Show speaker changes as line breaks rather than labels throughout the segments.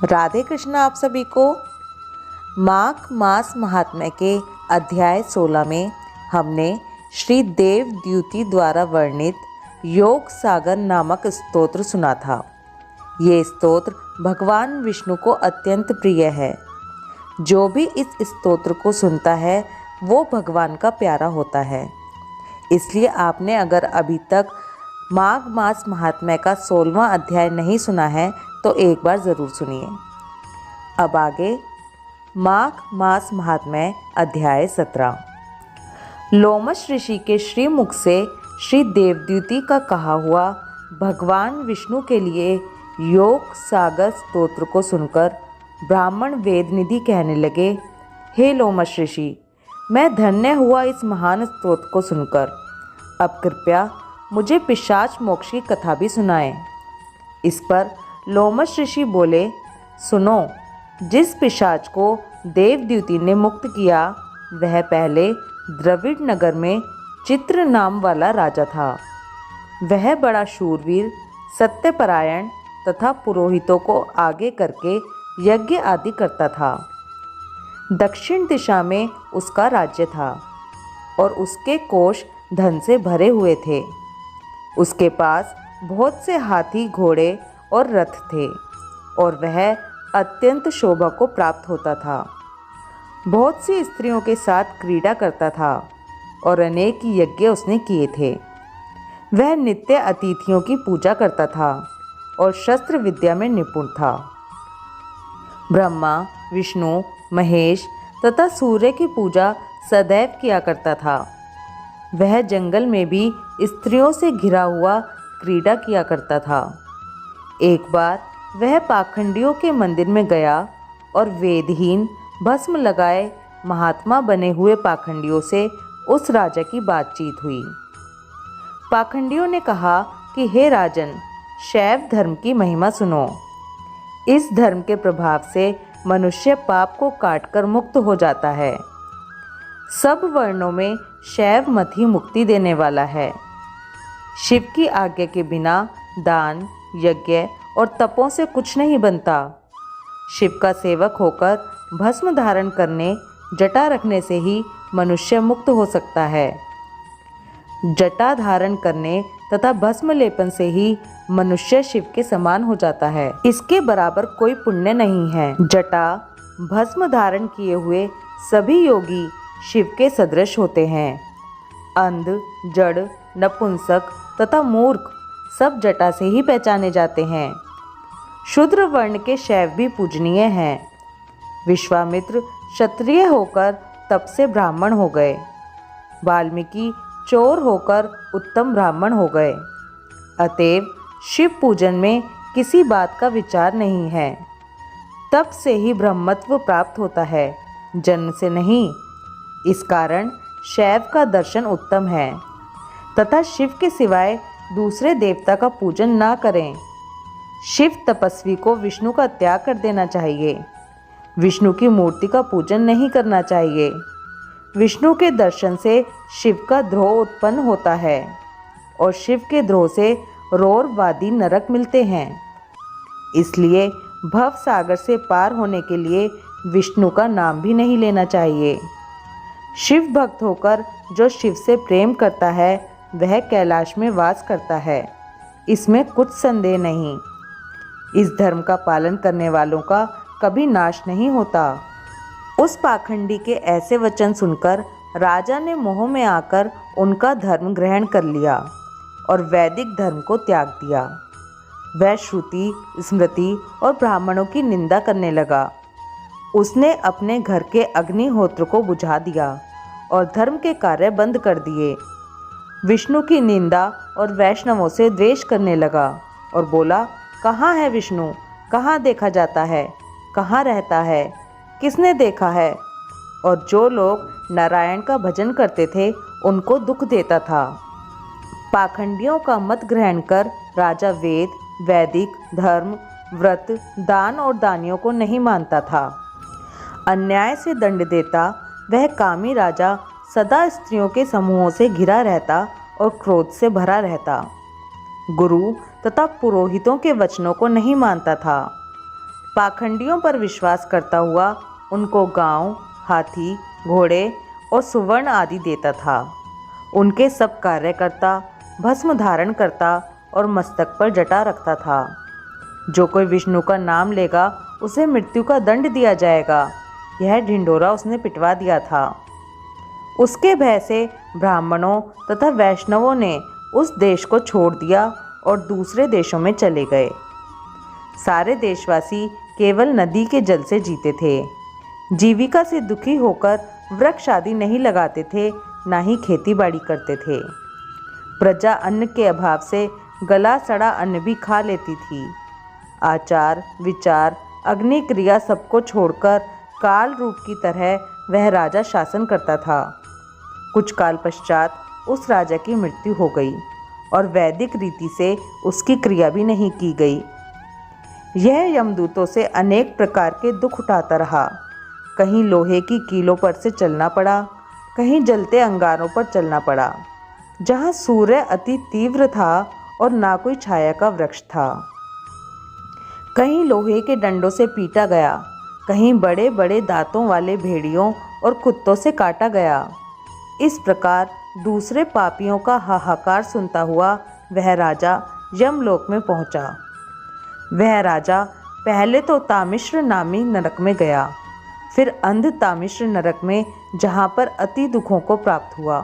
राधे कृष्ण आप सभी को। माघ मास महात्म्य के अध्याय 16 में हमने श्री देवद्युति द्वारा वर्णित योग सागर नामक स्तोत्र सुना था। ये स्तोत्र भगवान विष्णु को अत्यंत प्रिय है। जो भी इस स्तोत्र को सुनता है वो भगवान का प्यारा होता है। इसलिए आपने अगर अभी तक माघ मास महात्म्य का 16वां अध्याय नहीं सुना है तो एक बार ज़रूर सुनिए। अब आगे माघ मास महात्म्य अध्याय 17। लोमश ऋषि के श्रीमुख से श्री देवद्युति का कहा हुआ भगवान विष्णु के लिए योग सागर स्तोत्र को सुनकर ब्राह्मण वेदनिधि कहने लगे, हे लोमश ऋषि, मैं धन्य हुआ इस महान स्तोत्र को सुनकर। अब कृपया मुझे पिशाच मोक्ष की कथा भी सुनाएं। इस पर लोमश ऋषि बोले, सुनो, जिस पिशाच को देवद्युति ने मुक्त किया वह पहले द्रविड़ नगर में चित्र नाम वाला राजा था। वह बड़ा शूरवीर, सत्यपरायण तथा पुरोहितों को आगे करके यज्ञ आदि करता था। दक्षिण दिशा में उसका राज्य था और उसके कोष धन से भरे हुए थे। उसके पास बहुत से हाथी, घोड़े और रथ थे और वह अत्यंत शोभा को प्राप्त होता था। बहुत सी स्त्रियों के साथ क्रीड़ा करता था और अनेक यज्ञ उसने किए थे। वह नित्य अतिथियों की पूजा करता था और शस्त्र विद्या में निपुण था। ब्रह्मा, विष्णु, महेश तथा सूर्य की पूजा सदैव किया करता था। वह जंगल में भी स्त्रियों से घिरा हुआ क्रीड़ा किया करता था। एक बार वह पाखंडियों के मंदिर में गया और वेदहीन, भस्म लगाए महात्मा बने हुए पाखंडियों से उस राजा की बातचीत हुई। पाखंडियों ने कहा कि हे राजन, शैव धर्म की महिमा सुनो। इस धर्म के प्रभाव से मनुष्य पाप को काटकर मुक्त हो जाता है। सब वर्णों में शैव मत ही मुक्ति देने वाला है। शिव की आज्ञा के बिना दान, यज्ञ और तपों से कुछ नहीं बनता। शिव का सेवक होकर भस्म धारण करने, जटा रखने से ही मनुष्य मुक्त हो सकता है। जटा धारण करने तथा भस्म लेपन से ही मनुष्य शिव के समान हो जाता है। इसके बराबर कोई पुण्य नहीं है। जटा, भस्म धारण किए हुए सभी योगी शिव के सदृश होते हैं। अंध, जड़, नपुंसक तथा मूर्ख सब जटा से ही पहचाने जाते हैं। शूद्र वर्ण के शैव भी पूजनीय हैं। विश्वामित्र क्षत्रिय होकर तप से ब्राह्मण हो गए। वाल्मीकि चोर होकर उत्तम ब्राह्मण हो गए। अतएव शिव पूजन में किसी बात का विचार नहीं है। तप से ही ब्रह्मत्व प्राप्त होता है, जन्म से नहीं। इस कारण शैव का दर्शन उत्तम है तथा शिव के सिवाय दूसरे देवता का पूजन ना करें। शिव तपस्वी को विष्णु का त्याग कर देना चाहिए। विष्णु की मूर्ति का पूजन नहीं करना चाहिए। विष्णु के दर्शन से शिव का द्रोह उत्पन्न होता है और शिव के द्रोह से रौरवादी नरक मिलते हैं। इसलिए भव सागर से पार होने के लिए विष्णु का नाम भी नहीं लेना चाहिए। शिव भक्त होकर जो शिव से प्रेम करता है वह कैलाश में वास करता है, इसमें कुछ संदेह नहीं। इस धर्म का पालन करने वालों का कभी नाश नहीं होता। उस पाखंडी के ऐसे वचन सुनकर राजा ने मोह में आकर उनका धर्म ग्रहण कर लिया और वैदिक धर्म को त्याग दिया। वह श्रुति, स्मृति और ब्राह्मणों की निंदा करने लगा। उसने अपने घर के अग्निहोत्र को बुझा दिया और धर्म के कार्य बंद कर दिए। विष्णु की निंदा और वैष्णवों से द्वेष करने लगा और बोला, कहाँ है विष्णु? कहाँ देखा जाता है? कहाँ रहता है? किसने देखा है? और जो लोग नारायण का भजन करते थे उनको दुख देता था। पाखंडियों का मत ग्रहण कर राजा वेद, वैदिक धर्म, व्रत, दान और दानियों को नहीं मानता था। अन्याय से दंड देता वह कामी राजा सदा स्त्रियों के समूहों से घिरा रहता और क्रोध से भरा रहता। गुरु तथा पुरोहितों के वचनों को नहीं मानता था। पाखंडियों पर विश्वास करता हुआ उनको गांव, हाथी, घोड़े और सुवर्ण आदि देता था। उनके सब कार्यकर्ता भस्म धारण करता और मस्तक पर जटा रखता था। जो कोई विष्णु का नाम लेगा उसे मृत्यु का दंड दिया जाएगा, यह ढिंढोरा उसने पिटवा दिया था। उसके भय से ब्राह्मणों तथा वैष्णवों ने उस देश को छोड़ दिया और दूसरे देशों में चले गए। सारे देशवासी केवल नदी के जल से जीते थे। जीविका से दुखी होकर वृक्ष आदि नहीं लगाते थे, ना ही खेती बाड़ी करते थे। प्रजा अन्न के अभाव से गला सड़ा अन्न भी खा लेती थी। आचार, विचार, अग्नि क्रिया सबको छोड़कर काल रूप की तरह वह राजा शासन करता था। कुछ काल पश्चात उस राजा की मृत्यु हो गई और वैदिक रीति से उसकी क्रिया भी नहीं की गई। यह यमदूतों से अनेक प्रकार के दुख उठाता रहा। कहीं लोहे की कीलों पर से चलना पड़ा, कहीं जलते अंगारों पर चलना पड़ा, जहाँ सूर्य अति तीव्र था और ना कोई छाया का वृक्ष था। कहीं लोहे के डंडों से पीटा गया, कहीं बड़े बड़े दांतों वाले भेड़ियों और कुत्तों से काटा गया। इस प्रकार दूसरे पापियों का हाहाकार सुनता हुआ वह राजा यमलोक में पहुंचा। वह राजा पहले तो तामिश्र नामी नरक में गया, फिर अंध तामिश्र नरक में, जहाँ पर अति दुखों को प्राप्त हुआ,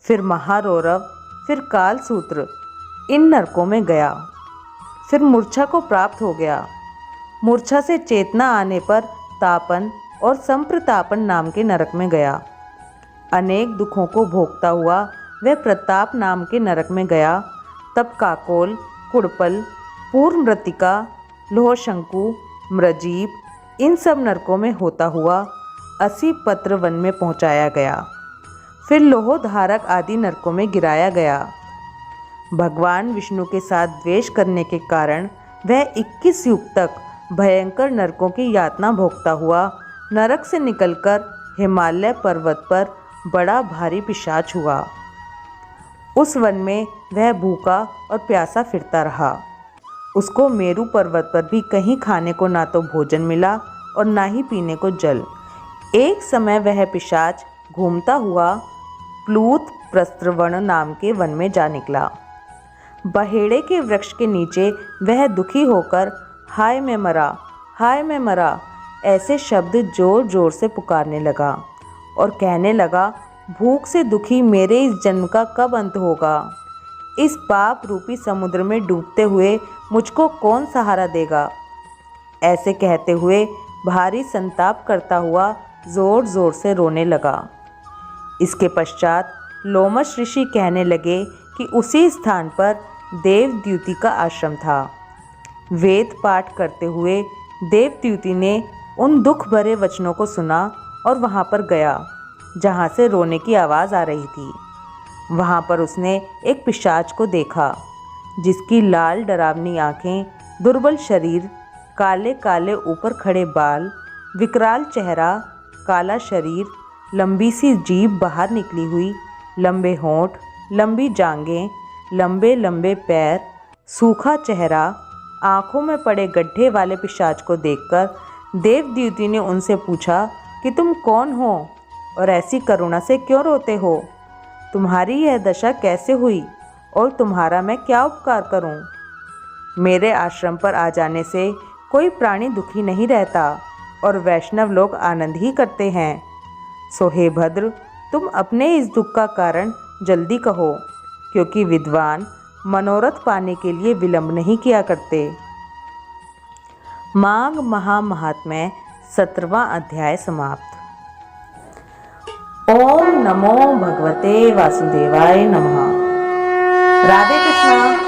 फिर महारौरव, फिर कालसूत्र, इन नरकों में गया। फिर मूर्छा को प्राप्त हो गया। मूर्छा से चेतना आने पर तापन और संप्रतापन नाम के नरक में गया। अनेक दुखों को भोगता हुआ वह प्रताप नाम के नरक में गया। तब काकोल, कुड़पल, पूर्णमृतिका, लोहशंकु, मृजीप, इन सब नरकों में होता हुआ 80 पत्र वन में पहुंचाया गया। फिर लोहोधारक आदि नरकों में गिराया गया। भगवान विष्णु के साथ द्वेष करने के कारण वह 21 युग तक भयंकर नरकों की यातना भोगता हुआ नरक से निकलकर हिमालय पर्वत पर बड़ा भारी पिशाच हुआ। उस वन में वह भूखा और प्यासा फिरता रहा। उसको मेरु पर्वत पर भी कहीं खाने को ना तो भोजन मिला और ना ही पीने को जल। एक समय वह पिशाच घूमता हुआ प्लूत प्रस्त्रवण नाम के वन में जा निकला। बहेड़े के वृक्ष के नीचे वह दुखी होकर हाय मैं मरा, हाय मैं मरा ऐसे शब्द जोर जोर से पुकारने लगा और कहने लगा, भूख से दुखी मेरे इस जन्म का कब अंत होगा? इस पाप रूपी समुद्र में डूबते हुए मुझको कौन सहारा देगा? ऐसे कहते हुए भारी संताप करता हुआ जोर जोर से रोने लगा। इसके पश्चात लोमश ऋषि कहने लगे कि उसी स्थान पर देवद्युति का आश्रम था। वेद पाठ करते हुए देवद्युति ने उन दुख भरे वचनों को सुना और वहाँ पर गया जहाँ से रोने की आवाज़ आ रही थी। वहाँ पर उसने एक पिशाच को देखा जिसकी लाल डरावनी आँखें, दुर्बल शरीर, काले काले ऊपर खड़े बाल, विकराल चेहरा, काला शरीर, लंबी सी जीभ बाहर निकली हुई, लंबे होंठ, लंबी जांघें, लंबे लंबे पैर, सूखा चेहरा, आँखों में पड़े गड्ढे वाले पिशाच को देखकर देवद्युति ने उनसे पूछा कि तुम कौन हो और ऐसी करुणा से क्यों रोते हो? तुम्हारी यह दशा कैसे हुई और तुम्हारा मैं क्या उपकार करूं? मेरे आश्रम पर आ जाने से कोई प्राणी दुखी नहीं रहता और वैष्णव लोग आनंद ही करते हैं। सो हे भद्र, तुम अपने इस दुख का कारण जल्दी कहो, क्योंकि विद्वान मनोरथ पाने के लिए विलंब नहीं किया करते। माघ महात्म्य 17वां अध्याय समाप्त। ओम नमो भगवते वासुदेवाय नमः। राधे कृष्णा।